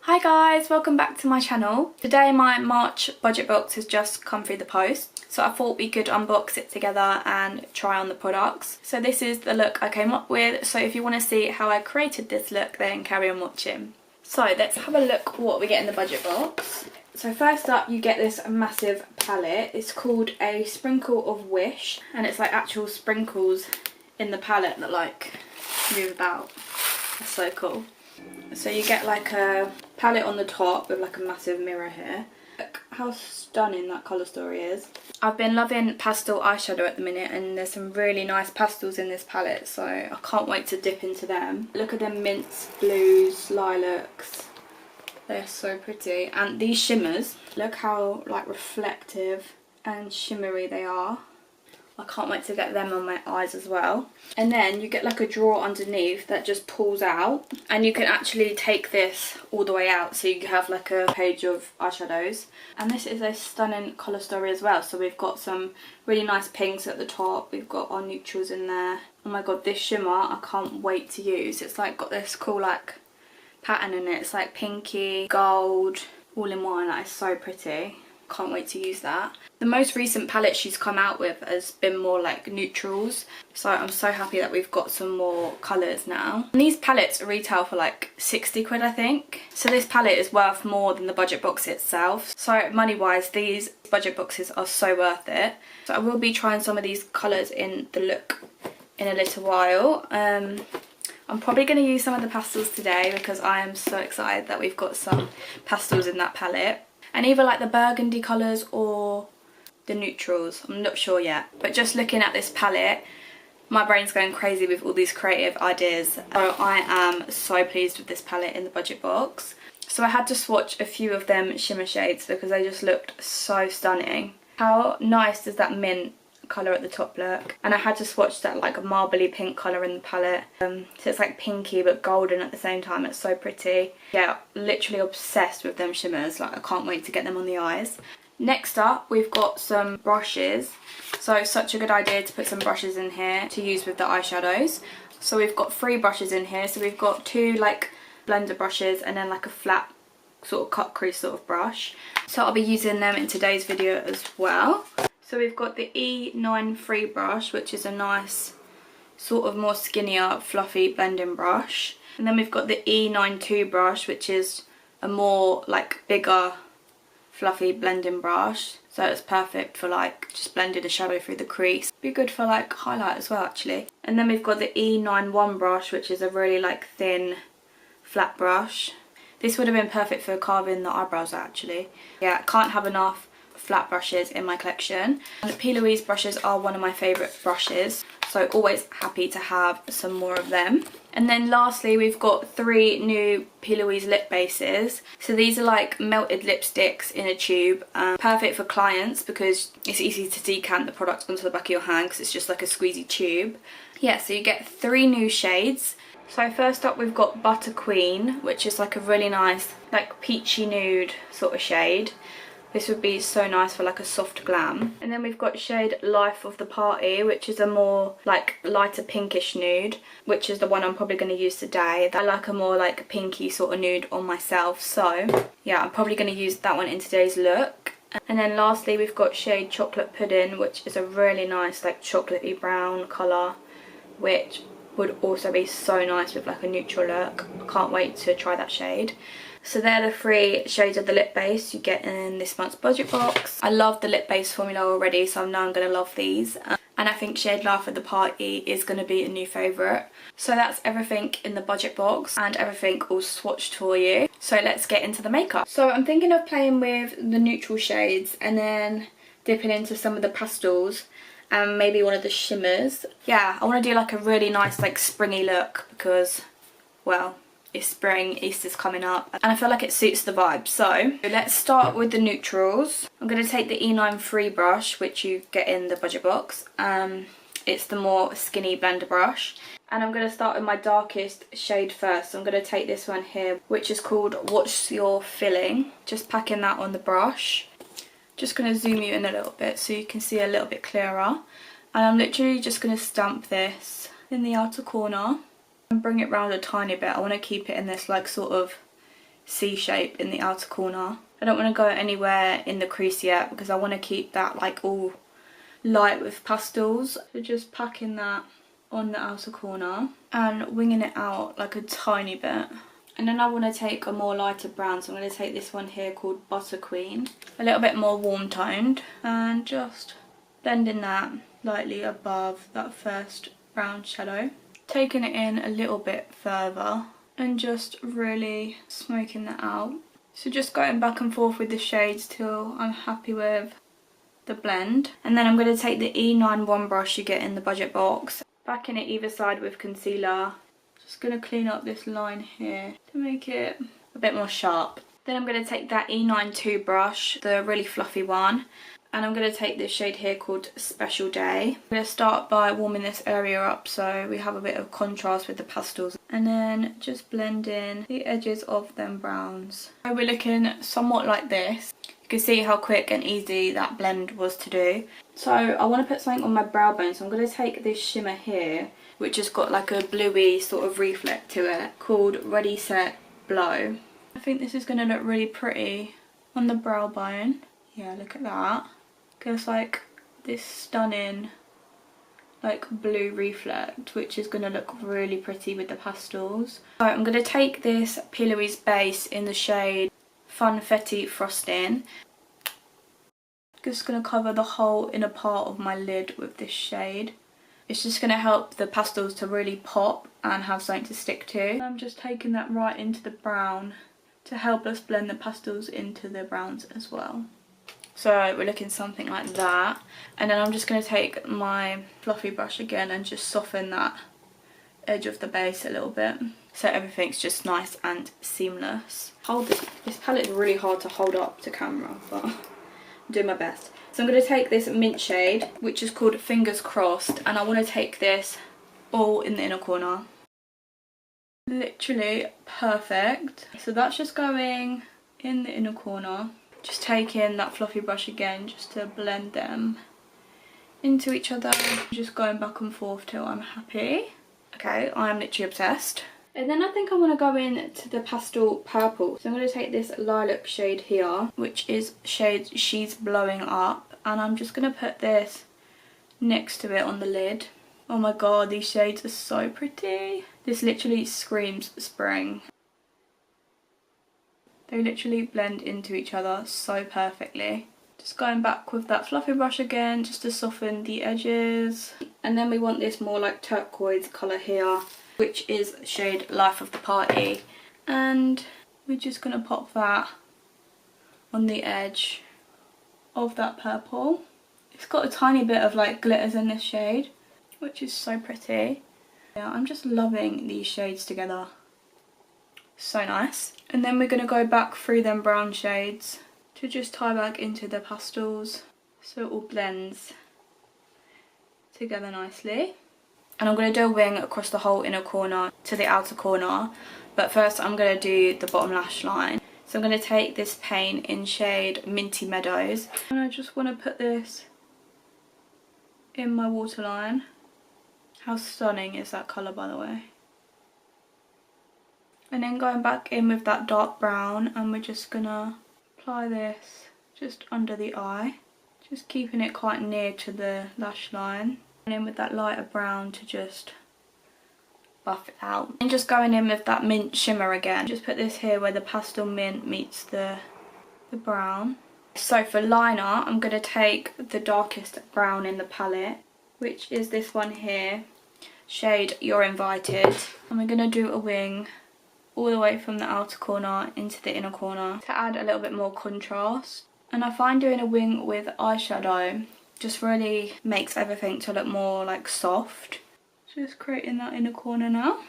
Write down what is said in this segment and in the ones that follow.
Hi guys, welcome back to my channel. Today my March budget box has just come through the post, so I thought we could unbox it together and try on the products. So this is the look I came up with, so if you want to see how I created this look then carry on watching. So let's have a look what we get in the budget box. So first up you get this massive palette. It's called a Sprinkle of Wish and it's like actual sprinkles in the palette that like move about. That's so cool. So you get like a palette on the top with like a massive mirror here. Look how stunning that colour story is. I've been loving pastel eyeshadow at the minute and there's some really nice pastels in this palette, so I can't wait to dip into them. Look at them mints, blues, lilacs. They're so pretty. And these shimmers, look how like reflective and shimmery they are. I can't wait to get them on my eyes as well. And then you get like a drawer underneath that just pulls out and you can actually take this all the way out, so you have like a page of eyeshadows. And this is a stunning colour story as well. So we've got some really nice pinks at the top, we've got our neutrals in there. Oh my god, this shimmer I can't wait to use. It's like got this cool like pattern in it. It's like pinky, gold, all in one. That is so pretty. Can't wait to use that. The most recent palette she's come out with has been more like neutrals, so I'm so happy that we've got some more colours now. And these palettes retail for like 60 quid I think, so this palette is worth more than the budget box itself. So money wise these budget boxes are so worth it. So I will be trying some of these colours in the look in a little while. I'm probably going to use some of the pastels today because I am so excited that we've got some pastels in that palette. And either like the burgundy colours or the neutrals, I'm not sure yet. But just looking at this palette, my brain's going crazy with all these creative ideas. So I am so pleased with this palette in the budget box. So I had to swatch a few of them shimmer shades because they just looked so stunning. How nice does that mint colour at the top look? And I had to swatch that like a marbly pink colour in the palette. So it's like pinky but golden at the same time. It's so pretty. Yeah, literally obsessed with them shimmers. Like I can't wait to get them on the eyes. Next up we've got some brushes. So such a good idea to put some brushes in here to use with the eyeshadows. So we've got 3 brushes in here. So we've got 2 like blender brushes and then like a flat sort of cut crease sort of brush. So I'll be using them in today's video as well. So we've got the E.l.f. brush, which is a nice sort of more skinnier fluffy blending brush. And then we've got the E.l.f. brush, which is a more like bigger fluffy blending brush. So it's perfect for like just blending the shadow through the crease. Be good for like highlight as well actually. And then we've got the E.l.f. brush, which is a really like thin flat brush. This would have been perfect for carving the eyebrows actually. Yeah, can't have enough flat brushes in my collection. And PLouise brushes are one of my favourite brushes, so always happy to have some more of them. And then lastly we've got 3 new PLouise lip bases. So these are like melted lipsticks in a tube, perfect for clients because it's easy to decant the product onto the back of your hand because it's just like a squeezy tube. Yeah, so you get 3 new shades. So first up we've got Butter Queen, which is like a really nice like peachy nude sort of shade. This would be so nice for like a soft glam. And then we've got shade Life of the Party, which is a more like lighter pinkish nude, which is the one I'm probably going to use today. I like a more like pinky sort of nude on myself, so yeah, I'm probably going to use that one in today's look. And then lastly we've got shade Chocolate Pudding, which is a really nice like chocolatey brown colour, which would also be so nice with like a neutral look. I can't wait to try that shade. So they're the 3 shades of the lip base you get in this month's budget box. I love the lip base formula already, so now I'm going to love these. And I think shade Life of the Party is going to be a new favourite. So that's everything in the budget box and everything all swatched for you. So let's get into the makeup. So I'm thinking of playing with the neutral shades and then dipping into some of the pastels and maybe one of the shimmers. Yeah, I want to do like a really nice like springy look because, well, it's spring, Easter's coming up, and I feel like it suits the vibe. So let's start with the neutrals. I'm going to take the E.l.f. brush, which you get in the budget box. It's the more skinny blender brush. And I'm going to start with my darkest shade first. So I'm going to take this one here, which is called What's Your Filling. Just packing that on the brush. Just going to zoom you in a little bit so you can see a little bit clearer. And I'm literally just going to stamp this in the outer corner and bring it round a tiny bit. I want to keep it in this like sort of C shape in the outer corner. I don't want to go anywhere in the crease yet because I want to keep that like all light with pastels. So just packing that on the outer corner and winging it out like a tiny bit. And then I want to take a more lighter brown, so I'm going to take this one here called Butter Queen. A little bit more warm toned, and just blending that lightly above that first brown shadow. Taking it in a little bit further and just really smoking that out. So just going back and forth with the shades till I'm happy with the blend. And then I'm going to take the E91 brush you get in the budget box, backing it either side with concealer. Just going to clean up this line here to make it a bit more sharp. Then I'm going to take that E92 brush, the really fluffy one, and I'm going to take this shade here called Special Day. I'm going to start by warming this area up so we have a bit of contrast with the pastels, and then just blend in the edges of them browns. So we're looking somewhat like this. You can see how quick and easy that blend was to do. So I want to put something on my brow bone, so I'm going to take this shimmer here, which has got like a bluey sort of reflect to it, called Ready Set Blow. I think this is going to look really pretty on the brow bone. Yeah, look at that. Gives like this stunning like blue reflect, which is going to look really pretty with the pastels. So I'm going to take this PLouise base in the shade Funfetti Frosting. Just going to cover the whole inner part of my lid with this shade. It's just going to help the pastels to really pop and have something to stick to. I'm just taking that right into the brown to help us blend the pastels into the browns as well. So we're looking something like that. And then I'm just going to take my fluffy brush again and just soften that edge of the base a little bit, so everything's just nice and seamless. This palette is really hard to hold up to camera, but I'm doing my best. So I'm going to take this mint shade, which is called Fingers Crossed, and I want to take this all in the inner corner. Literally perfect. So that's just going in the inner corner. Just taking that fluffy brush again just to blend them into each other. Just going back and forth till I'm happy. Okay, I'm literally obsessed. And then I think I want to go in to the pastel purple. So I'm going to take this lilac shade here, which is shade She's Blowing Up. And I'm just going to put this next to it on the lid. Oh my god, these shades are so pretty. This literally screams spring. They literally blend into each other so perfectly. Just going back with that fluffy brush again just to soften the edges. And then we want this more like turquoise colour here, which is shade Life of the Party. And we're just going to pop that on the edge of that purple. It's got a tiny bit of like glitters in this shade, which is so pretty. Yeah, I'm just loving these shades together. So nice. And then we're going to go back through them brown shades to just tie back into the pastels so it all blends together nicely. And I'm going to do a wing across the whole inner corner to the outer corner, but first I'm going to do the bottom lash line. So I'm going to take this paint in shade Minty Meadows, and I just want to put this in my waterline. How stunning is that colour, by the way? And then going back in with that dark brown, and we're just gonna apply this just under the eye, just keeping it quite near to the lash line. And in with that lighter brown to just buff it out. And just going in with that mint shimmer again. Just put this here where the pastel mint meets the brown. So for liner, I'm gonna take the darkest brown in the palette, which is this one here, shade You're Invited. And we're gonna do a wing all the way from the outer corner into the inner corner to add a little bit more contrast. And I find doing a wing with eyeshadow just really makes everything to look more like soft. Just creating that inner corner now.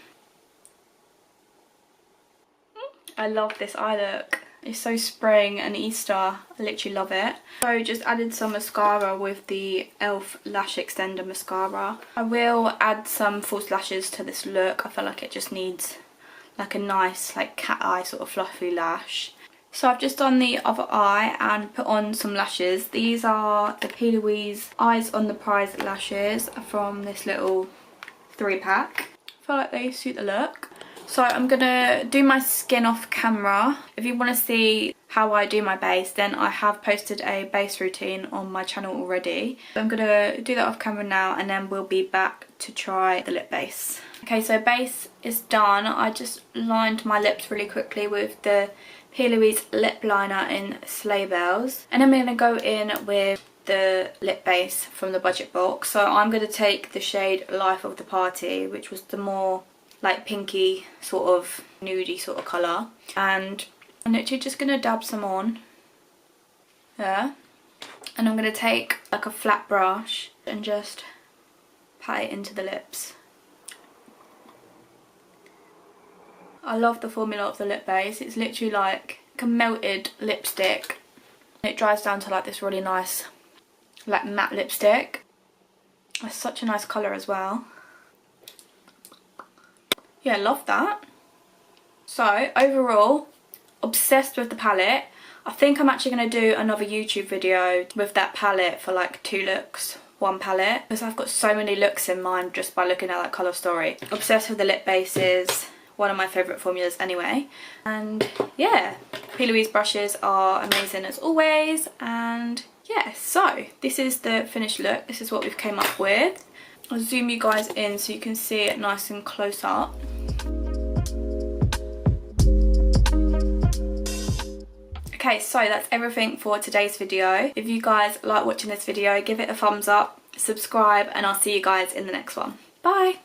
I love this eye look. It's so spring and Easter. I literally love it. So just added some mascara with the E.l.f. Lash Extender Mascara. I will add some false lashes to this look. I feel like it just needs like a nice like cat eye sort of fluffy lash. So I've just done the other eye and put on some lashes. These are the PLouise Eyes on the Prize lashes from this little 3-pack. I feel like they suit the look. So I'm gonna do my skin off camera. If you want to see how I do my base, then I have posted a base routine on my channel already. So I'm gonna do that off camera now, and then we'll be back to try the lip base. Okay, so base is done. I just lined my lips really quickly with the PLouise lip liner in Sleigh Bells, and then we're gonna go in with the lip base from the budget box. So I'm going to take the shade Life of the Party, which was the more like pinky sort of nudie sort of colour, and I'm literally just going to dab some on there, and I'm going to take like a flat brush and just pat it into the lips. I love the formula of the lip base. It's literally like a melted lipstick. It dries down to like this really nice like matte lipstick. It's such a nice colour as well. Yeah, love that. So overall, obsessed with the palette. I think I'm actually going to do another YouTube video with that palette for like 2 looks, 1 palette, because I've got so many looks in mind just by looking at that colour story. Obsessed with the lip bases, one of my favourite formulas anyway. And yeah, PLouise brushes are amazing as always, and yeah, so this is the finished look. This is what we've came up with. I'll zoom you guys in so you can see it nice and close up. Okay, so that's everything for today's video. If you guys like watching this video, give it a thumbs up, subscribe, and I'll see you guys in the next one. Bye!